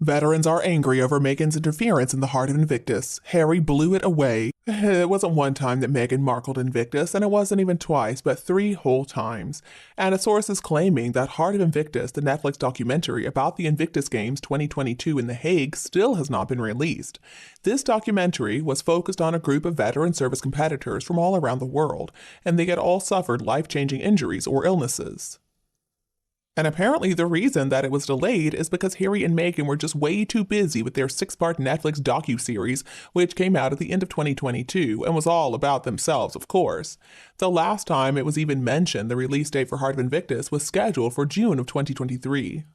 Veterans are angry over Meghan's interference in the heart of Invictus. Harry blew it away. It wasn't one time that Meghan markled Invictus, and it wasn't even twice, but 3 whole times. And a source is claiming that Heart of Invictus, the Netflix documentary about the Invictus Games 2022 in The Hague, still has not been released. This documentary was focused on a group of veteran service competitors from all around the world, and they had all suffered life-changing injuries or illnesses. And apparently the reason that it was delayed is because Harry and Meghan were just way too busy with their 6-part Netflix docuseries, which came out at the end of 2022 and was all about themselves, of course. The last time it was even mentioned, the release date for Heart of Invictus was scheduled for June of 2023.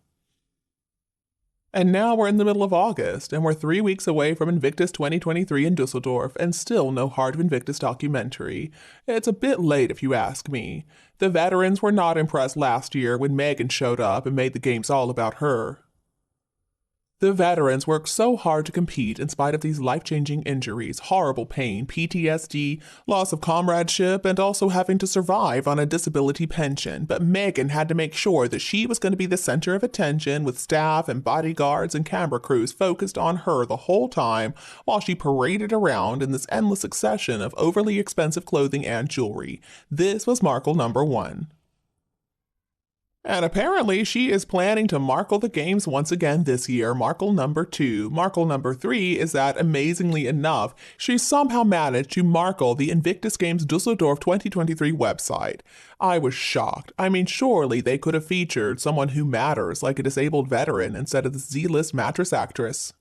And now we're in the middle of August, and we're 3 weeks away from Invictus 2023 in Dusseldorf, and still no Heart of Invictus documentary. It's a bit late if you ask me. The veterans were not impressed last year when Meghan showed up and made the games all about her. The veterans worked so hard to compete in spite of these life-changing injuries, horrible pain, PTSD, loss of comradeship, and also having to survive on a disability pension. But Meghan had to make sure that she was going to be the center of attention, with staff and bodyguards and camera crews focused on her the whole time while she paraded around in this endless succession of overly expensive clothing and jewelry. This was Markle number 1. And apparently she is planning to markle the games once again this year, Markle number 2. Markle number 3 is that, amazingly enough, she somehow managed to markle the Invictus Games Dusseldorf 2023 website. I was shocked. I mean, surely they could have featured someone who matters, like a disabled veteran, instead of the Z-list mattress actress.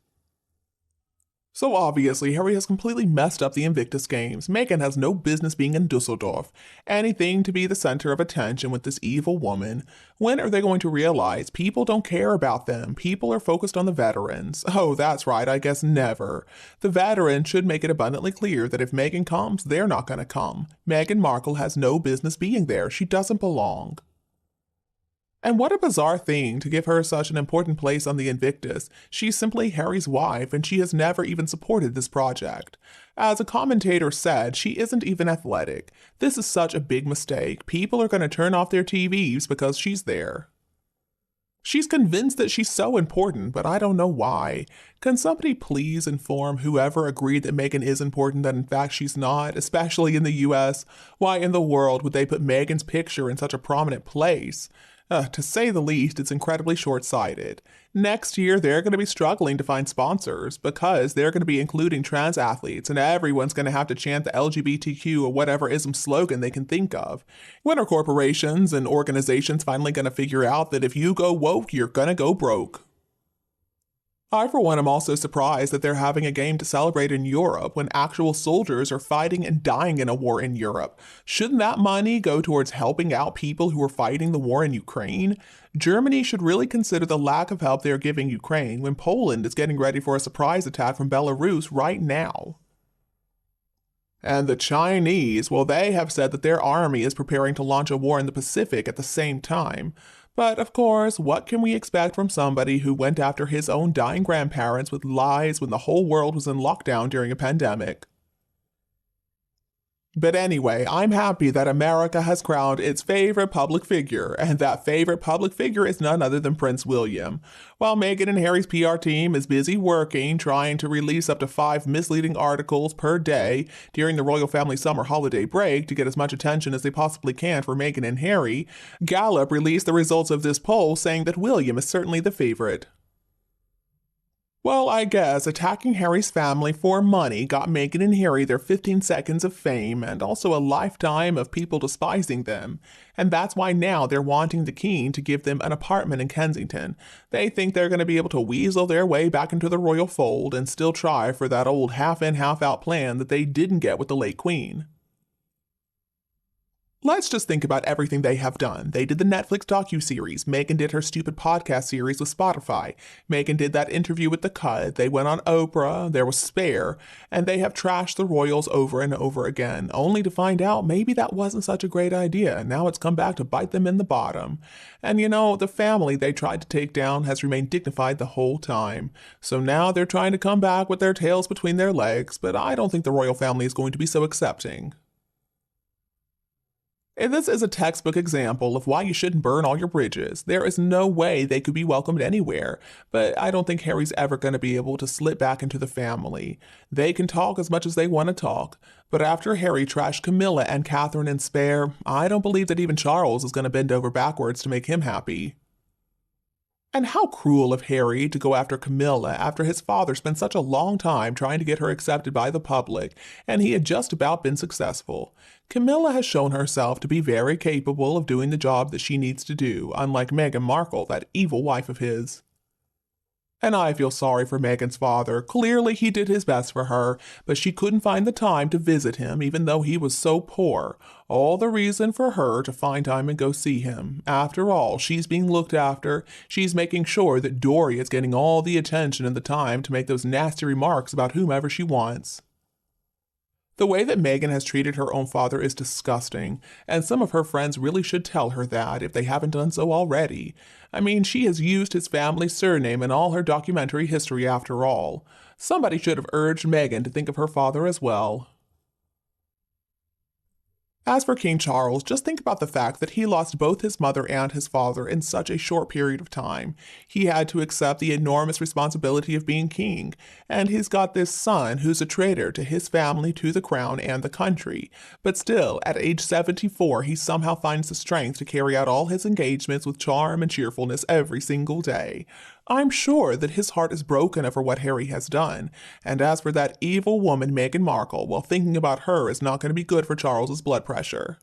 So obviously, Harry has completely messed up the Invictus Games. Meghan has no business being in Dusseldorf. Anything to be the center of attention with this evil woman. When are they going to realize people don't care about them? People are focused on the veterans. Oh, that's right, I guess never. The veterans should make it abundantly clear that if Meghan comes, they're not going to come. Meghan Markle has no business being there. She doesn't belong. And what a bizarre thing to give her such an important place on the Invictus. She's simply Harry's wife, and she has never even supported this project. As a commentator said, she isn't even athletic. This is such a big mistake. People are going to turn off their TVs because she's there. She's convinced that she's so important, but I don't know why. Can somebody please inform whoever agreed that Meghan is important that in fact she's not, especially in the US? Why in the world would they put Meghan's picture in such a prominent place? To say the least, it's incredibly short-sighted. Next year, they're going to be struggling to find sponsors because they're going to be including trans athletes, and everyone's going to have to chant the LGBTQ or whatever ism slogan they can think of. When are corporations and organizations finally going to figure out that if you go woke, you're going to go broke? I, for one, am also surprised that they're having a game to celebrate in Europe when actual soldiers are fighting and dying in a war in Europe. Shouldn't that money go towards helping out people who are fighting the war in Ukraine? Germany should really consider the lack of help they're giving Ukraine when Poland is getting ready for a surprise attack from Belarus right now. And the Chinese, well, they have said that their army is preparing to launch a war in the Pacific at the same time. But of course, what can we expect from somebody who went after his own dying grandparents with lies when the whole world was in lockdown during a pandemic? But anyway, I'm happy that America has crowned its favorite public figure, and that favorite public figure is none other than Prince William. While Meghan and Harry's PR team is busy working, trying to release up to 5 misleading articles per day during the royal family summer holiday break to get as much attention as they possibly can for Meghan and Harry, Gallup released the results of this poll saying that William is certainly the favorite. Well, I guess attacking Harry's family for money got Meghan and Harry their 15 seconds of fame and also a lifetime of people despising them. And that's why now they're wanting the King to give them an apartment in Kensington. They think they're going to be able to weasel their way back into the royal fold and still try for that old half-in, half-out plan that they didn't get with the late Queen. Let's just think about everything they have done. They did the Netflix docuseries. Meghan did her stupid podcast series with Spotify. Meghan did that interview with The Cut. They went on Oprah. There was Spare. And they have trashed the royals over and over again, only to find out maybe that wasn't such a great idea. Now it's come back to bite them in the bottom. And you know, the family they tried to take down has remained dignified the whole time. So now they're trying to come back with their tails between their legs, but I don't think the royal family is going to be so accepting. And this is a textbook example of why you shouldn't burn all your bridges. There is no way they could be welcomed anywhere, but I don't think Harry's ever going to be able to slip back into the family. They can talk as much as they want to talk, but after Harry trashed Camilla and Catherine in Spare, I don't believe that even Charles is going to bend over backwards to make him happy. And how cruel of Harry to go after Camilla after his father spent such a long time trying to get her accepted by the public, and he had just about been successful. Camilla has shown herself to be very capable of doing the job that she needs to do, unlike Meghan Markle, that evil wife of his. And I feel sorry for Meghan's father. Clearly he did his best for her, but she couldn't find the time to visit him even though he was so poor. All the reason for her to find time and go see him. After all, she's being looked after. She's making sure that Dory is getting all the attention and the time to make those nasty remarks about whomever she wants. The way that Meghan has treated her own father is disgusting, and some of her friends really should tell her that if they haven't done so already. I mean, she has used his family surname in all her documentary history after all. Somebody should have urged Meghan to think of her father as well. As for King Charles, just think about the fact that he lost both his mother and his father in such a short period of time. He had to accept the enormous responsibility of being king, and he's got this son who's a traitor to his family, to the crown, and the country. But still, at age 74, he somehow finds the strength to carry out all his engagements with charm and cheerfulness every single day. I'm sure that his heart is broken over what Harry has done, and as for that evil woman Meghan Markle, well, thinking about her is not going to be good for Charles's blood pressure.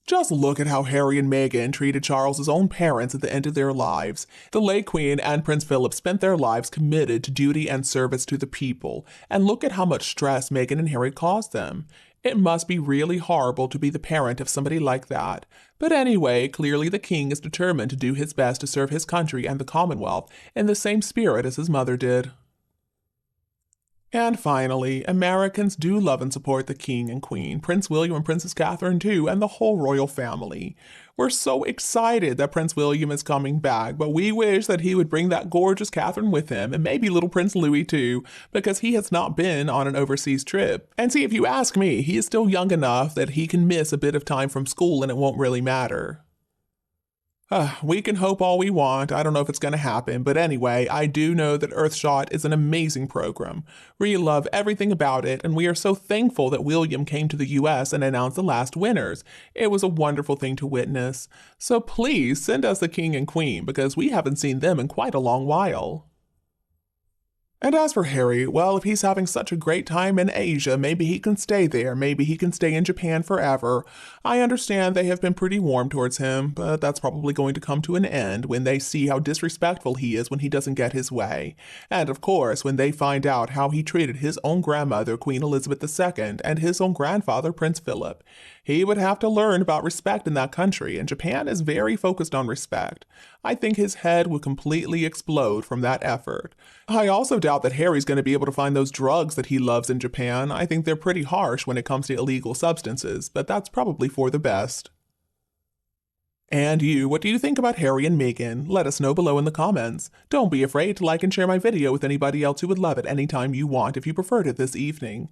Just look at how Harry and Meghan treated Charles's own parents at the end of their lives. The late Queen and Prince Philip spent their lives committed to duty and service to the people, and look at how much stress Meghan and Harry caused them. It must be really horrible to be the parent of somebody like that. But anyway, clearly the king is determined to do his best to serve his country and the Commonwealth in the same spirit as his mother did. And finally, Americans do love and support the King and Queen, Prince William and Princess Catherine too, and the whole royal family. We're so excited that Prince William is coming back, but we wish that he would bring that gorgeous Catherine with him, and maybe little Prince Louis too, because he has not been on an overseas trip. And see, if you ask me, he is still young enough that he can miss a bit of time from school and it won't really matter. We can hope all we want. I don't know if it's going to happen, but anyway, I do know that Earthshot is an amazing program. We love everything about it, and we are so thankful that William came to the US and announced the last winners. It was a wonderful thing to witness. So please send us the King and Queen, because we haven't seen them in quite a long while. And as for Harry, well, if he's having such a great time in Asia, maybe he can stay there, maybe he can stay in Japan forever. I understand they have been pretty warm towards him, but that's probably going to come to an end when they see how disrespectful he is when he doesn't get his way. And of course, when they find out how he treated his own grandmother, Queen Elizabeth II, and his own grandfather, Prince Philip. He would have to learn about respect in that country, and Japan is very focused on respect. I think his head would completely explode from that effort. I also doubt that Harry's going to be able to find those drugs that he loves in Japan. I think they're pretty harsh when it comes to illegal substances, but that's probably for the best. And you, what do you think about Harry and Meghan? Let us know below in the comments. Don't be afraid to like and share my video with anybody else who would love it anytime you want if you preferred it this evening.